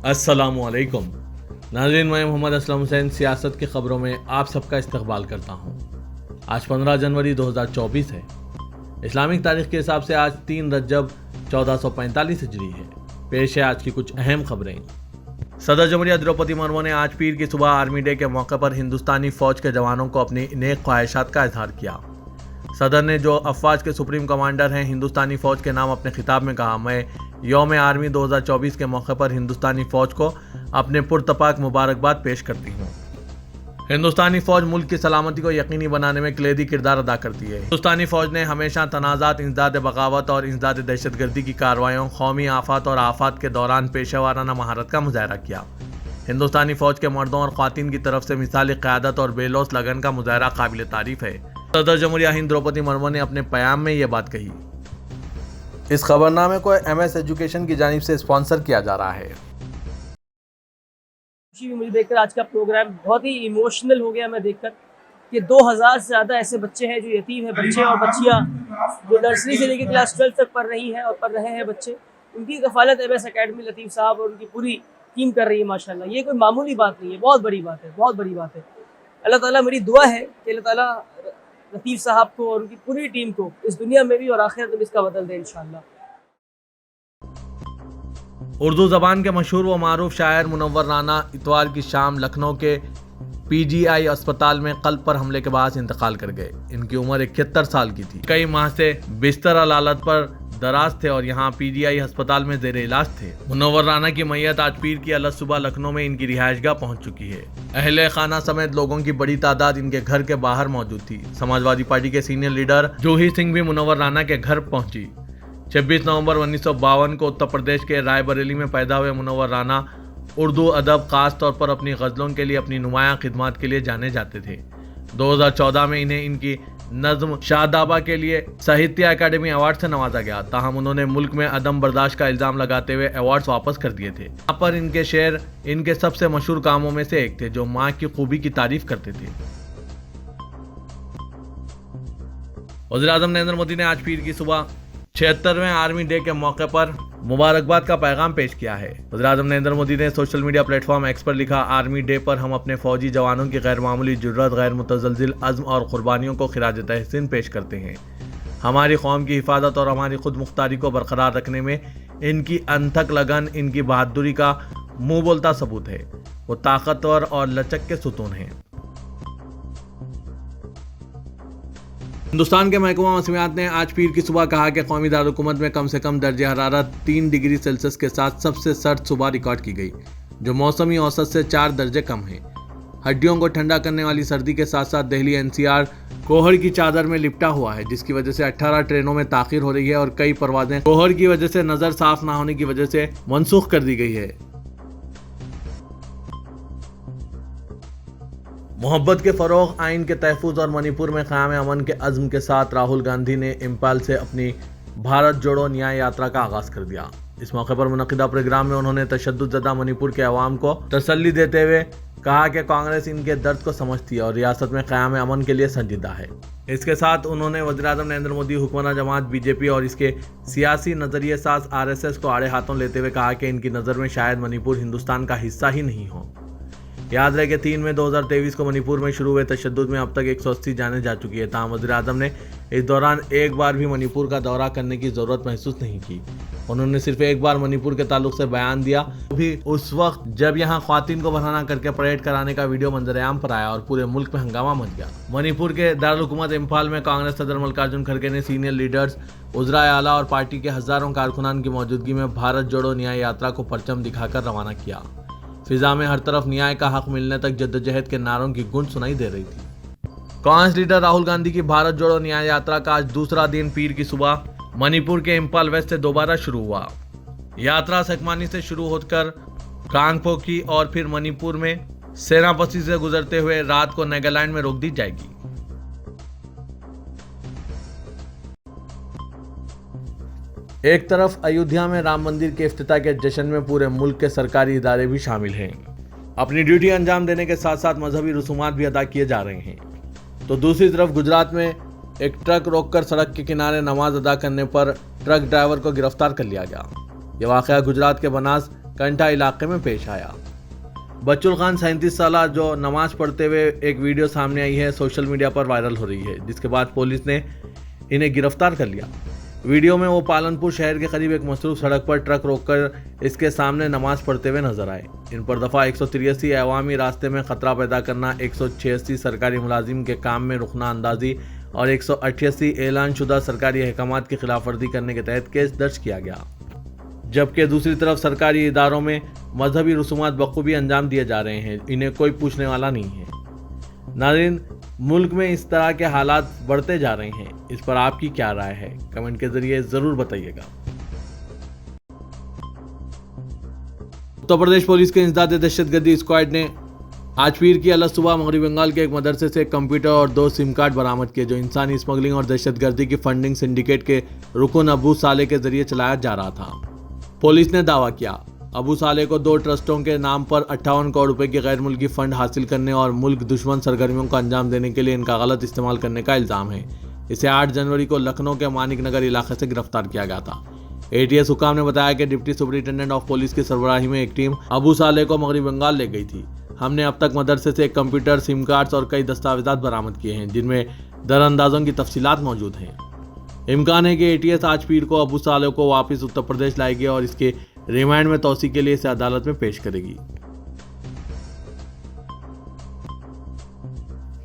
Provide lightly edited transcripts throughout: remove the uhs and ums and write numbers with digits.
अस्सलामुअलैकुम नाज़रीन, मैं मोहम्मद असलम हुसैन सियासत की खबरों में आप सबका इस्तकबाल करता हूँ। आज 15 जनवरी 2024 है। इस्लामिक तारीख के हिसाब से आज 3 रजब 1445 हिजरी है। पेश है आज की कुछ अहम खबरें। सदर जमहूरिया द्रौपदी मुर्मू ने आज पीर की सुबह आर्मी डे के मौके पर हिंदुस्तानी फौज के जवानों को अपनी नेक ख्वाहिशात का इजहार किया। सदर ने जो अफवाज के सुप्रीम कमांडर हैं हिंदुस्तानी फौज के नाम अपने खिताब में कहा, मैं यौम आर्मी 2024 के मौके पर हिंदुस्तानी फौज को अपने पुरतपाक मुबारकबाद पेश करती हूँ। हिंदुस्तानी फौज मुल्क की सलामती को यकीनी बनाने में कलीदी किरदार अदा करती है। हिंदुस्तानी फौज ने हमेशा तनाज़ात, इंसदाद बगावत और इंसदाद दहशतगर्दी की कार्रवाइयों, कौमी आफात और आफात के दौरान पेशा वाराना महारत का मुजाहरा किया। हिंदुस्तानी फौज के मर्दों और ख्वातीन की तरफ से मिसाली क़यादत और बेलौस लगन का मुजाहरा काबिल तारीफ है। सदर जमहूरिया हिंद द्रौपदी मुर्मू ने अपने प्याम में ये बात कही। इस खबरनामे को MS एजुकेशन की जानिब से स्पॉन्सर किया जा रहा है। खुशी भी मुझे देखकर आज का प्रोग्राम बहुत ही इमोशनल हो गया। मैं देखकर कि 2000 से ज़्यादा ऐसे बच्चे हैं जो यतीम हैं, बच्चे और बच्चियाँ जो नर्सरी से लेकर क्लास 12 तक पढ़ रही हैं और पढ़ रहे हैं बच्चे। उनकी कफ़ालत MS अकेडमी लतीफ़ साहब और उनकी पूरी टीम कर रही है। माशाल्लाह, ये कोई मामूली बात नहीं है, बहुत बड़ी बात है, बहुत बड़ी बात है। अल्लाह ताला, मेरी दुआ है कि अल्लाह ताला लतीफ़ साहब को और उनकी पूरी टीम को इस दुनिया में भी और आखिरत में इसका बदल दे इंशाअल्लाह। उर्दू ज़बान के मशहूर व मारूफ शायर मुनव्वर राना इतवार की शाम लखनऊ के PGI अस्पताल में कल्ब पर हमले के बाद इंतकाल कर गए। इनकी उम्र 71 साल की थी। कई माह से बिस्तर अलालत पर दराज थे और यहाँ PGI अस्पताल में जेर इलाज थे। मुनव्वर राना की मैयत आज पीर की अलग सुबह लखनऊ में इनकी रिहायशगाह पहुँच चुकी है। अहले खाना समेत लोगों की बड़ी तादाद इनके घर के बाहर मौजूद थी। समाजवादी पार्टी के सीनियर लीडर जूही सिंह भी मुनव्वर राना के घर पहुंची। 26 नवंबर 1952 को उत्तर प्रदेश के रायबरेली में पैदा हुए मुनव्वर राना उर्दू अदब खास तौर पर अपनी गज़लों के लिए, अपनी नुमायां खिदमत के लिए जाने जाते थे। 2014 में इन्हें इनकी नज़्म शादाबा के लिए साहित्य अकादमी अवार्ड से नवाजा गया। ताहम उन्होंने मुल्क में अदम बर्दाश्त का इल्ज़ाम लगाते हुए अवार्ड्स वापस कर दिए थे। यहाँ पर इनके शेर इनके सबसे मशहूर कामों में से एक थे, जो माँ की खूबी की तारीफ करते थे। वज़ीर-ए-आज़म नरेंद्र मोदी ने आज पीर की सुबह 76वें आर्मी डे के मौके पर मुबारकबाद का पैगाम पेश किया है। वज़ीर-ए-आज़म नरेंद्र मोदी ने सोशल मीडिया प्लेटफॉर्म X पर लिखा, आर्मी डे पर हम अपने फौजी जवानों की गैर मामूली जुर्रत, गैर मुतज़लज़िल अज़्म और कुर्बानियों को खिराज तहसीन पेश करते हैं। हमारी कौम की हिफाजत और हमारी खुद मुख्तारी को बरकरार रखने में इनकी अनथक लगन, इनकी बहादुरी का मुँह बोलता सबूत है। वो ताकतवर और लचक के सुतून हैं। हिंदुस्तान के महकमा मौसमियात ने आज पीर की सुबह कहा कि कौमी दारुलहुकूमत में कम से कम दर्जे हरारत 3 डिग्री सेल्सियस के साथ सबसे सर्द सुबह रिकॉर्ड की गई, जो मौसमी औसत से 4 दर्जे कम है। हड्डियों को ठंडा करने वाली सर्दी के साथ साथ दिल्ली NCR कोहर की चादर में लिपटा हुआ है, जिसकी वजह से 18 ट्रेनों में ताखीर हो रही है और कई परवाजें कोहर की वजह से नज़र साफ ना होने की वजह से मनसूख कर दी गई है। मोहब्बत के फ़रोग़, आइन के तहफ़्फ़ुज़ और मणिपुर में क़याम अमन के अज़्म के साथ राहुल गांधी ने इम्फाल से अपनी भारत जोड़ो न्याय यात्रा का आगाज़ कर दिया। इस मौके पर मुनक़िदा प्रोग्राम में उन्होंने तशद्दुद मणिपुर के अवाम को तसल्ली देते हुए कहा कि कांग्रेस इनके दर्द को समझती है और रियासत में क़याम अमन के लिए संजीदा है। इसके साथ उन्होंने वज़ीर-ए-आज़म नरेंद्र मोदी, हुक्मरान जमात BJP और इसके सियासी नज़रिए साज RSS को आड़े हाथों लेते हुए कहा कि इनकी नज़र में शायद मणिपुर हिंदुस्तान का हिस्सा ही नहीं हो। याद रहे कि 3 मई 2023 को मणिपुर में शुरू हुए तशद्दुद में अब तक 180 जानें जा चुकी है। ताहम वज़ीर-ए-आज़म ने इस दौरान एक बार भी मणिपुर का दौरा करने की ज़रूरत महसूस नहीं की। उन्होंने सिर्फ एक बार मणिपुर के ताल्लुक से बयान दिया, भी उस वक्त जब यहाँ ख्वातीन को बहाना करके परेड कराने का वीडियो मंजर-ए-आम पर आया और पूरे मुल्क में हंगामा मच गया। मणिपुर के दारुल-हुकूमत इम्फाल में कांग्रेस सदर मल्लिकार्जुन खड़गे ने सीनियर लीडर्स, उज़राए आला और पार्टी के हज़ारों कारकुनान की मौजूदगी में भारत जोड़ो न्याय यात्रा को परचम दिखाकर रवाना किया। फिजा में हर तरफ न्याय का हक मिलने तक जद्दोजहद के नारों की गूंज सुनाई दे रही थी। कांग्रेस लीडर राहुल गांधी की भारत जोड़ो न्याय यात्रा का आज दूसरा दिन पीर की सुबह मणिपुर के इम्फाल वेस्ट से दोबारा शुरू हुआ। यात्रा सकमानी से शुरू होकर कांगपोकी और फिर मणिपुर में सेनापति से गुजरते हुए रात को नागालैंड में रोक दी जाएगी। एक तरफ अयोध्या में राम मंदिर के इफ्तिताह के जश्न में पूरे मुल्क के सरकारी इदारे भी शामिल हैं। अपनी ड्यूटी अंजाम देने के साथ साथ मजहबी रसूमात भी अदा किए जा रहे हैं, तो दूसरी तरफ गुजरात में एक ट्रक रोककर सड़क के किनारे नमाज अदा करने पर ट्रक ड्राइवर को गिरफ्तार कर लिया गया। यह वाक़या गुजरात के बनास कंठा इलाके में पेश आया। बच्चुल खान 37 साल जो नमाज पढ़ते हुए एक वीडियो सामने आई है, सोशल मीडिया पर वायरल हो रही है, जिसके बाद पुलिस ने इन्हें गिरफ्तार कर लिया। वीडियो में वो पालनपुर शहर के करीब एक मसरूफ सड़क पर ट्रक रोककर इसके सामने नमाज पढ़ते हुए नजर आए। इन पर दफ़ा 183 अवामी रास्ते में खतरा पैदा करना, 186 सरकारी मुलाजिम के काम में रुकना अंदाजी और 188 ऐलानशुदा सरकारी अहकामात की खिलाफवर्जी करने के तहत केस दर्ज किया गया। जबकि दूसरी तरफ सरकारी इदारों में मजहबी रसूमात बखूबी अंजाम दिए जा रहे हैं, इन्हें कोई पूछने वाला नहीं है। नाज़रीन, मुल्क में इस तरह के हालात बढ़ते जा रहे हैं, इस पर आपकी क्या राय है? कमेंट के जरिए जरूर बताइएगा। उत्तर प्रदेश पुलिस के इंसदाद दहशतगर्दी स्क्वाड ने आज पीर की अलग सुबह मगरबी बंगाल के एक मदरसे से एक कंप्यूटर और 2 सिम कार्ड बरामद किए, जो इंसानी स्मगलिंग और दहशतगर्दी की फंडिंग सिंडिकेट के रुकन अबू साले के जरिए चलाया जा रहा था। पुलिस ने दावा किया अबू साले को 2 ट्रस्टों के नाम पर 58 करोड़ रुपए की गैर मुल्की फंड हासिल करने और मुल्क दुश्मन सरगर्मियों को अंजाम देने के लिए इनका गलत इस्तेमाल करने का इल्जाम है। इसे 8 जनवरी को लखनऊ के मानिक नगर इलाके से गिरफ्तार किया गया था। ATS हुकाम ने बताया कि डिप्टी सुपरिटेंडेंट ऑफ पुलिस की सरबराही में एक टीम अबू साले को मगरबी बंगाल ले गई थी। हमने अब तक मदरसे से एक कंप्यूटर, सिम कार्ड्स और कई दस्तावेजात बरामद किए हैं, जिनमें दरअंदाजों की तफसीलात मौजूद हैं। इम्कान है कि ATS आज पीर को अबू साले को वापस उत्तर प्रदेश लाएगी और इसके रिमांड में तौसी के लिए इसे अदालत में पेश करेगी।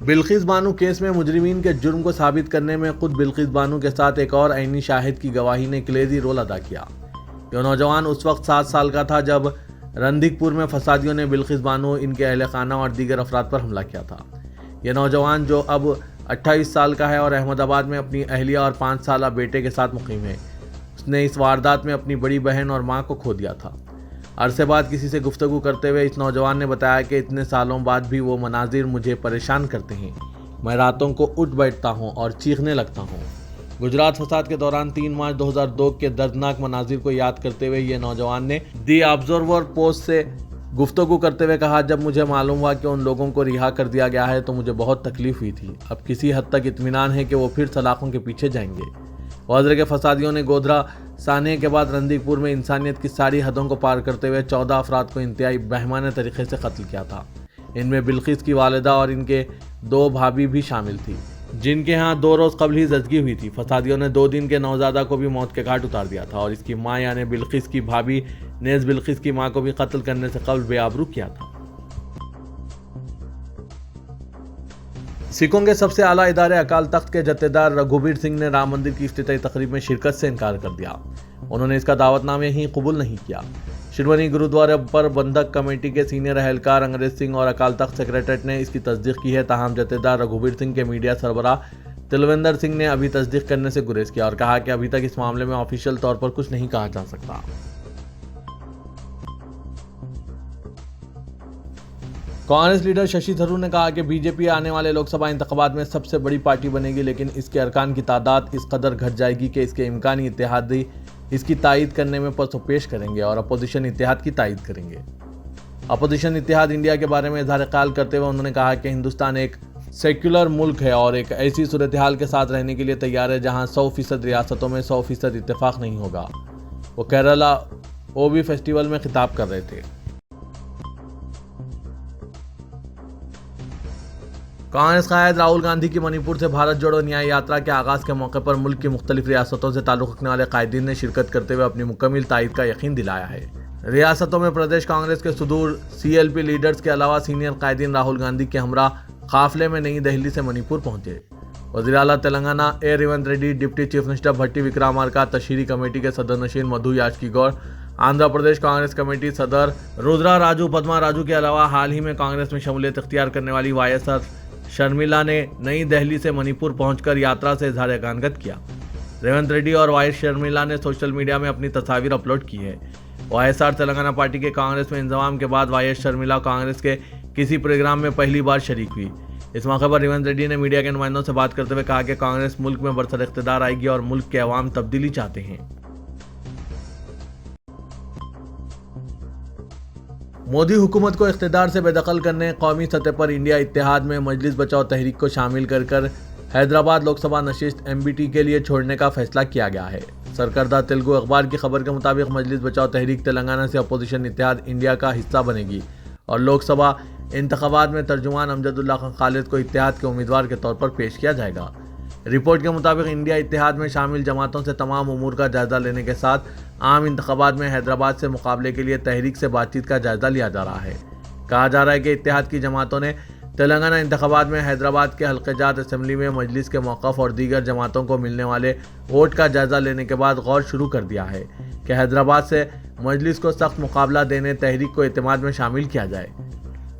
बिल्किस बानो केस में मुजरिमीन के जुर्म को साबित करने में खुद बिल्किस बानो के साथ एक और आईनी शाहिद की गवाही ने कलेदी रोल अदा किया। यह नौजवान उस वक्त 7 साल का था जब रंधिकपुर में फसादियों ने बिल्किस बानो, इनके अहले खाना और दीगर अफराद पर हमला किया था। यह नौजवान जो अब 28 साल का है और अहमदाबाद में अपनी अहलिया और 5 साल बेटे के साथ मुकीम है, उसने इस वारदात में अपनी बड़ी बहन और मां को खो दिया था। अरसे बाद किसी से गुफ्तगू करते हुए इस नौजवान ने बताया कि इतने सालों बाद भी वो मनाजिर मुझे परेशान करते हैं। मैं रातों को उठ बैठता हूं और चीखने लगता हूं। गुजरात फसाद के दौरान 3 मार्च 2002 के दर्दनाक मनाजिर को याद करते हुए ये नौजवान ने दी ऑब्जर्वर पोस्ट से गुफ्तगू करते हुए कहा, जब मुझे मालूम हुआ कि उन लोगों को रिहा कर दिया गया है तो मुझे बहुत तकलीफ हुई थी। अब किसी हद तक इत्मीनान है कि वो फिर सलाखों के पीछे जाएंगे। वज़्र के फसादियों ने गोधरा साने के बाद रंधिकपुर में इंसानियत की सारी हदों को पार करते हुए 14 अफराद को इंतहाई बेहमाने तरीके से कत्ल किया था। इनमें बिल्किस की वालिदा और इनके 2 भाभी भी शामिल थी, जिनके यहाँ 2 रोज़ कबल ही जदगी हुई थी। फसादियों ने 2 दिन के नौजादा को भी मौत के घाट उतार दिया था और इसकी माँ यानी बिल्किस की भाभी ने बिल्किस की माँ को भी कत्ल करने से कबल बेआबरू किया था। सिखों के सबसे आला इदारे अकाल तख्त के जत्थेदार रघुबीर सिंह ने राम मंदिर की इफ्तिताई तकरीब में शिरकत से इनकार कर दिया। उन्होंने इसका दावतनामे ही कबूल नहीं किया। शिरोमणि गुरुद्वारा प्रबंधक कमेटी के सीनियर एहलकार अंग्रेज सिंह और अकाल तख्त सेक्रेटरीट ने इसकी तस्दीक की है। ताहम जत्थेदार रघुबीर सिंह के मीडिया सरबराह तिलविंदर सिंह ने अभी तस्दीक करने से गुरेज किया और कहा कि अभी तक इस मामले में ऑफिशियल तौर पर कुछ नहीं कहा जा सकता। कांग्रेस लीडर शशि थरूर ने कहा कि बीजेपी आने वाले लोकसभा इंतखाबात में सबसे बड़ी पार्टी बनेगी, लेकिन इसके अरकान की तादाद इस कदर घट जाएगी कि इसके इम्कानी इत्तेहादी इसकी तायीद करने में पसोपेश करेंगे और अपोजिशन इत्तेहाद की तायीद करेंगे। अपोजिशन इत्तेहाद इंडिया के बारे में इज़हार ख्याल करते हुए उन्होंने कहा कि हिंदुस्तान एक सेक्युलर मुल्क है और एक ऐसी सूरत हाल के साथ रहने के लिए तैयार है जहाँ 100% रियासतों में 100% इत्तेफाक नहीं होगा। वो केरला ओबी फेस्टिवल में खिताब कर रहे थे। कांग्रेस कायद राहुल गांधी की मणिपुर से भारत जोड़ो न्याय यात्रा के आगाज़ के मौके पर मुल्क की मुख्तलिफ रियासतों से ताल्लुक़ रखने वाले कायदीन ने शिरकत करते हुए अपनी मुकम्मल तायीद का यकीन दिलाया है। रियासतों में प्रदेश कांग्रेस के सुदूर CLP लीडर्स के अलावा सीनियर कायदीन राहुल गांधी के हमरा काफिले में नई दिल्ली से मणिपुर पहुंचे। वज़ीर आला तेलंगाना ए Revanth Reddy, deputy chief minister Bhatti Vikramarka, तशहीरी कमेटी के सदर नशीन मधु याचकीगौड़, आंध्र प्रदेश कांग्रेस कमेटी सदर रुद्रा राजू पद्मा राजू के अलावा हाल ही में कांग्रेस में शमूलियत इख्तियार करने वाली YSR शर्मिला ने नई दिल्ली से मणिपुर पहुंचकर यात्रा से इजहार एकानगत किया। रेवंत रेड्डी और YS शर्मिला ने सोशल मीडिया में अपनी तस्वीर अपलोड की है। YSR तेलंगाना पार्टी के कांग्रेस में इंजमाम के बाद YS शर्मिला कांग्रेस के किसी प्रोग्राम में पहली बार शरीक हुई। इस मौके पर रेवंत रेड्डी ने मीडिया के नुमाइंदों से बात करते हुए कहा कि कांग्रेस मुल्क में बरसर इख्तिदार आएगी और मुल्क के अवाम तब्दीली चाहते हैं। मोदी हुकूमत को इख्तिदार से बेदखल करने कौमी सतह पर इंडिया इत्तेहाद में मजलिस बचाओ तहरीक को शामिल कर हैदराबाद लोकसभा नशिस्त MBT के लिए छोड़ने का फैसला किया गया है। सरकर्दा तेलुगु अखबार की खबर के मुताबिक मजलिस बचाओ तहरीक तेलंगाना से अपोजिशन इत्तेहाद इंडिया का हिस्सा बनेगी और लोकसभा इंतखाबात में तर्जुमान अमजदुल्ला खान खालिद को इत्तेहाद के उम्मीदवार के तौर पर पेश किया जाएगा। रिपोर्ट के मुताबिक इंडिया इत्तेहाद में शामिल जमातों से तमाम उमूर का जायजा लेने के साथ आम इंतखाबात में हैदराबाद से मुकाबले के लिए तहरीक से बातचीत का जायजा लिया जा रहा है। कहा जा रहा है कि इत्तेहाद की जमातों ने तेलंगाना इंतखाबात में हैदराबाद के हल्क़े-जात असम्बली में मजलिस के मौक़िफ़ और दीगर जमातों को मिलने वाले वोट का जायजा लेने के बाद गौर शुरू कर दिया है कि हैदराबाद से मजलिस को सख्त मुकाबला देने तहरीक को इत्तेहाद में शामिल किया जाए।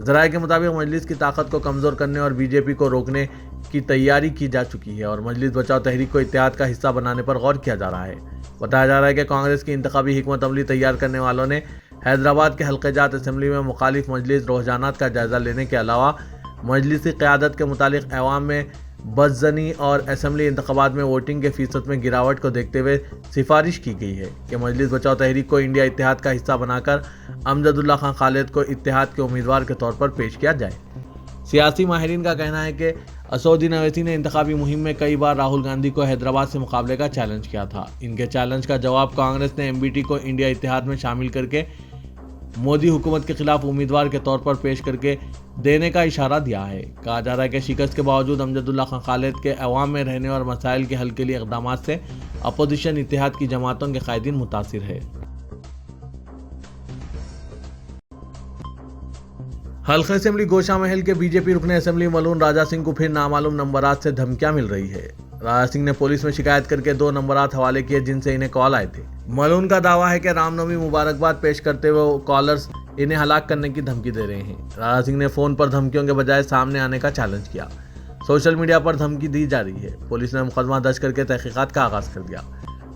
ज़राए के मुताबिक मजलिस की ताकत को कमज़ोर करने और बीजेपी को रोकने की तैयारी की जा चुकी है और मजलिस बचाओ तहरीक को इत्तेहाद का हिस्सा बनाने पर गौर किया जा रहा है। बताया जा रहा है कि कांग्रेस की इंतखाबी हिकमत अमली तैयार करने वालों ने हैदराबाद के हल्क़े-जात असम्बली में मुखालिफ मजलिस रुझानात का जायज़ा लेने के अलावा मजलिसी क़यादत के मुतालिक अवाम में बदज़नी और असम्बली इंतखाबात में वोटिंग के फ़ीसद में गिरावट को देखते हुए सिफारिश की गई है कि मजलिस बचाओ तहरीक को इंडिया इत्तेहाद का हिस्सा बनाकर अमजदुल्ला खान खालिद को इत्तेहाद के उम्मीदवार के तौर पर पेश किया जाए। सियासी माहिरीन का कहना है कि असदुद्दीन ओवैसी ने इंतखाबी मुहिम में कई बार राहुल गांधी को हैदराबाद से मुकाबले का चैलेंज किया था। इनके चैलेंज का जवाब कांग्रेस ने एमबीटी को इंडिया इत्तेहाद में शामिल करके मोदी हुकूमत के खिलाफ उम्मीदवार के तौर पर पेश करके देने का इशारा दिया है। कहा जा रहा है कि शिकस्त के बावजूद अमजदुल्ला खान खालिद के अवाम में रहने और मसाइल के हल के लिए इक़दाम से अपोजिशन इत्तेहाद की जमातों के कायदीन मुतासिर है। हल्क़े असेंबली गोशा महल के बीजेपी रुकने असेंबली मलून राजा सिंह को फिर नामालूम नंबरात से धमकियां मिल रही है। राजा सिंह ने पुलिस में शिकायत करके 2 नंबरात हवाले किए जिनसे इन्हें कॉल आए थे। मलून का दावा है कि रामनवमी मुबारकबाद पेश करते हुए कॉलर्स इन्हें हलाक करने की धमकी दे रहे हैं। राजा सिंह ने फोन पर धमकियों के बजाय सामने आने का चैलेंज किया। सोशल मीडिया पर धमकी दी जा रही है। पुलिस ने मुकदमा दर्ज करके तहकीकात का आगाज कर दिया।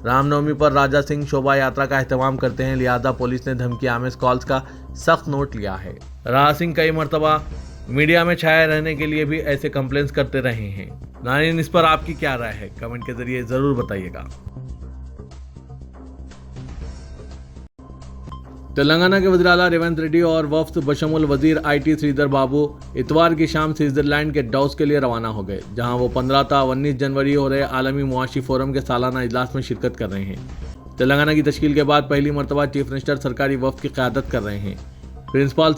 रामनवमी पर राजा सिंह शोभा यात्रा का एहतमाम करते हैं, लिहाजा पुलिस ने धमकी आमेज कॉल्स का सख्त नोट लिया है। राजा सिंह कई मरतबा मीडिया में छाए रहने के लिए भी ऐसे कंप्लेंट्स करते रहे हैं। नाज़रीन, इस पर आपकी क्या राय है? कमेंट के जरिए जरूर बताइएगा। तेलंगाना के वज़ीर आला रेवंत रेड्डी और वफ्द बशमुल वजीर IT श्रीधर बाबू इतवार की शाम स्विट्ज़रलैंड के डावोस के लिए रवाना हो गए, जहां वो 15 था 19 जनवरी हो रहे आलमी मुआशी फोरम के सालाना इजलास में शिरकत कर रहे हैं। तेलंगाना की तश्कील के बाद पहली मरतबा चीफ मिनिस्टर सरकारी वफ्द की क़यादत कर रहे हैं। प्रिंसिपल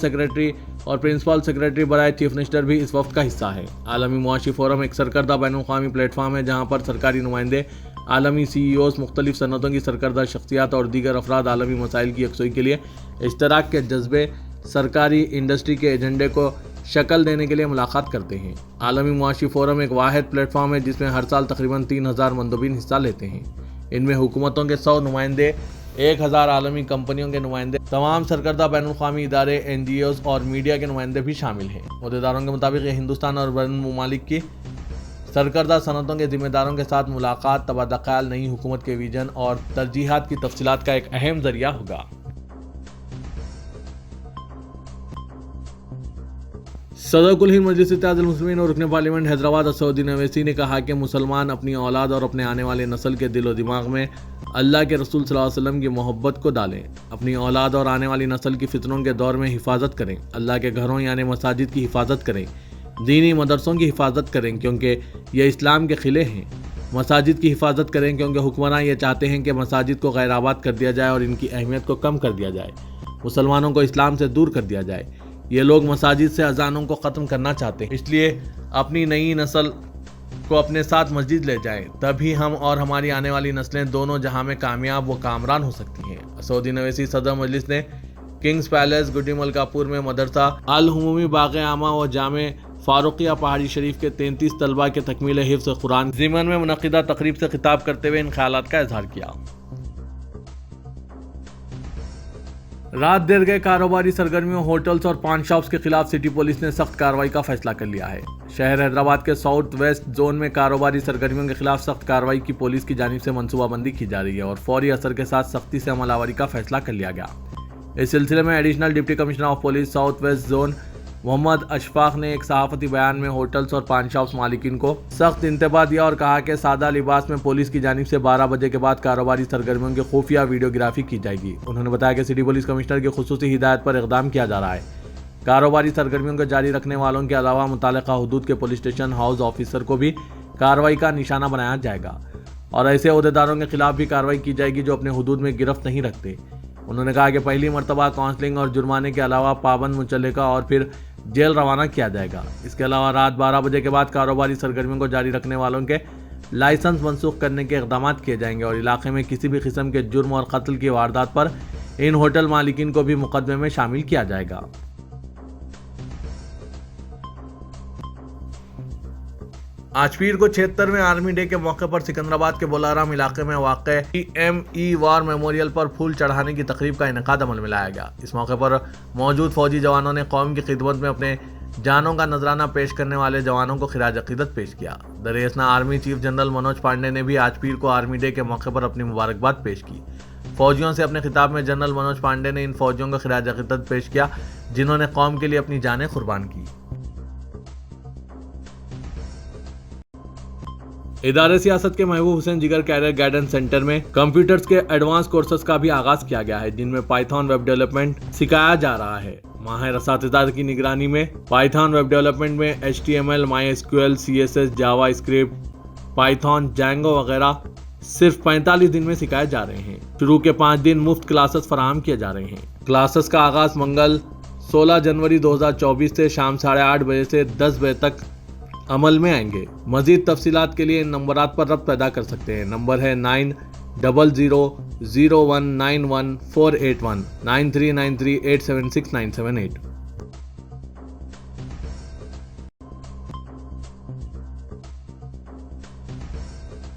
सेक्रेटरी बराए चीफ मिनिस्टर भी इस वफ्द का हिस्सा है। आलमी मुआशी फोरम एक सरकर्दा बैनुल-अक़वामी प्लेटफार्म है जहाँ पर सरकारी नुमाइंदे, आलमी CEOs, मुख्तलिफ सनतों की सरकर्दा शख्सियात और दीगर अफराद आलमी मसाइल की यकसुई के लिए इश्तराक के जज्बे सरकारी इंडस्ट्री के एजेंडे को शक्ल देने के लिए मुलाकात करते हैं। आलमी मुआशी फोरम एक वाहिद प्लेटफार्म है जिसमें हर साल तकरीबन 3000 मंदोबीन हिस्सा लेते हैं। इनमें हुकूमतों के 100 नुमाइंदे, 1000 आलमी कंपनियों के नुमाइंदे, तमाम सरकर्दा बैनुल-अक़वामी इदारे, NGOs और मीडिया के नुमाइंदे भी शामिल हैं। अहदेदारों के मुताबिक ये हिंदुस्तान और बैनुल मुमालिक की सरकर्दा सनतों के जिम्मेदारों के साथ मुलाकात, तबादला ख्याल, नई हुकूमत के विजन और तरजीहात की तफसीलात का एक अहम जरिया होगा। सदर कुल हिंद मजलिस इत्तेहादुल मुस्लिमीन और रुकने पार्लियामेंट हैदराबाद असदुद्दीन ओवैसी ने कहा कि मुसलमान अपनी औलाद और अपने आने वाले नस्ल के दिलो दिमाग में अल्लाह के रसूल सल्लल्लाहु अलैहि वसल्लम की मोहब्बत को डालें। अपनी औलाद और आने वाली नस्ल की फितनों के दौर में हिफाजत करें। अल्लाह के घरों यानी मसाजिद की हिफाजत करें। दीनी मदरसों की हिफाजत करें क्योंकि ये इस्लाम के खिले हैं। मसाजिद की हिफाजत करें क्योंकि हुक्मरान ये चाहते हैं कि मसाजिद को गैर आबाद कर दिया जाए और इनकी अहमियत को कम कर दिया जाए। मुसलमानों को इस्लाम से दूर कर दिया जाए। ये लोग मसाजिद से अजानों को ख़त्म करना चाहते हैं, इसलिए अपनी नई नस्ल को अपने साथ मस्जिद ले जाएं, तभी हम और हमारी आने वाली नस्लें दोनों जहां में कामयाब व कामरान हो सकती हैं। असदुद्दीन ओवैसी सदर मजलिस ने किंग्स पैलेस, गुड्डी मलकापुर में मदरसा अल हुमूमी बाग़ आमा व जामे फारूकिया पहाड़ी शरीफ के 33 तलबा के तकमील हिफ्ज़ कुरान ज़िमन में मुनक़िदा तकरीब से खिताब करते हुए इन ख्यालात का इजहार किया। रात देर गए कारोबारी सरगर्मियों, होटल्स और पान शॉप्स के खिलाफ सिटी पुलिस ने सख्त कार्रवाई का फैसला कर लिया है। शहर हैदराबाद के साउथ वेस्ट जोन में कारोबारी सरगर्मियों के खिलाफ सख्त कार्रवाई की पुलिस की जानिब से मनसूबाबंदी की जा रही है और फौरी असर के साथ सख्ती से अमलावरी का फैसला कर लिया गया। इस सिलसिले में additional deputy commissioner of police south west zone Mohammad Ashfaq ने एक सहाफती बयान में होटल्स और पान शॉप्स मालिकीन को सख्त इंतबाह दिया और कहा कि सादा लिबास में पुलिस की जानिब से 12 बजे के बाद कारोबारी सरगर्मियों की खुफिया वीडियोग्राफी की जाएगी। उन्होंने बताया कि सिटी पुलिस कमिश्नर की खुसूसी हिदायत पर इक़दाम किया जा रहा है। कारोबारी सरगर्मियों को जारी रखने वालों के अलावा मुताल्लिक़ा हुदूद के पुलिस स्टेशन हाउस ऑफिसर को भी कार्रवाई का निशाना बनाया जाएगा। और ऐसे अहदेदारों के खिलाफ भी कार्रवाई की जाएगी जो अपने हुदूद में गिरफ्त नहीं रखते। उन्होंने कहा कि पहली मरतबा काउंसलिंग और जुर्माने के अलावा पाबंद मुचल्लिका और फिर जेल रवाना किया जाएगा। इसके अलावा रात 12 बजे के बाद कारोबारी सरगर्मियों को जारी रखने वालों के लाइसेंस मनसूख करने के इक़दाम किए जाएंगे और इलाके में किसी भी किस्म के जुर्म और कत्ल की वारदात पर इन होटल मालिकीन को भी मुकदमे में शामिल किया जाएगा। आज पीर को 76वें आर्मी डे के मौके पर सिकंदराबाद के बोलाराम इलाके में वाक़ TME वार मेमोरियल पर फूल चढ़ाने की तकरीब का इनेकाद अमल में लाया गया। इस मौके पर मौजूद फौजी जवानों ने कौम की खिदमत में अपने जानों का नजराना पेश करने वाले जवानों को खिराज अकीदत पेश किया। दरअसल army chief general Manoj Pandey ने भी आज पीर को आर्मी डे के मौके पर अपनी मुबारकबाद पेश की। फौजियों से अपने खिताब में जनरल मनोज पांडे ने इन फौजियों को खिराज अकीदत पेश किया जिन्होंने कौम के लिए अपनी जानें कुर्बान की। इदारे सियासत के महबूब हुसैन जिगर कैरियर गाइडेंस सेंटर में कंप्यूटर्स के एडवांस कोर्सेज का भी आगाज किया गया है, जिनमें पाइथन वेब डेवलपमेंट सिखाया जा रहा है। माहिर असातिज़ा की निगरानी में पाइथन वेब डेवलपमेंट में HTML, MySQL, CSS, JavaScript, Python, Django वगैरह सिर्फ 45 दिन में सिखाए जा रहे हैं। शुरू के 5 दिन मुफ्त क्लासेस फराहम किए जा रहे हैं। क्लासेस का आगाज मंगल 16 जनवरी 2024 से शाम 8:30 बजे से 10 बजे तक अमल में आएंगे। मजीद तफसीलात के लिए इन नंबरात पर रब्त पैदा कर सकते हैं। नंबर है 9000191481 9393876978।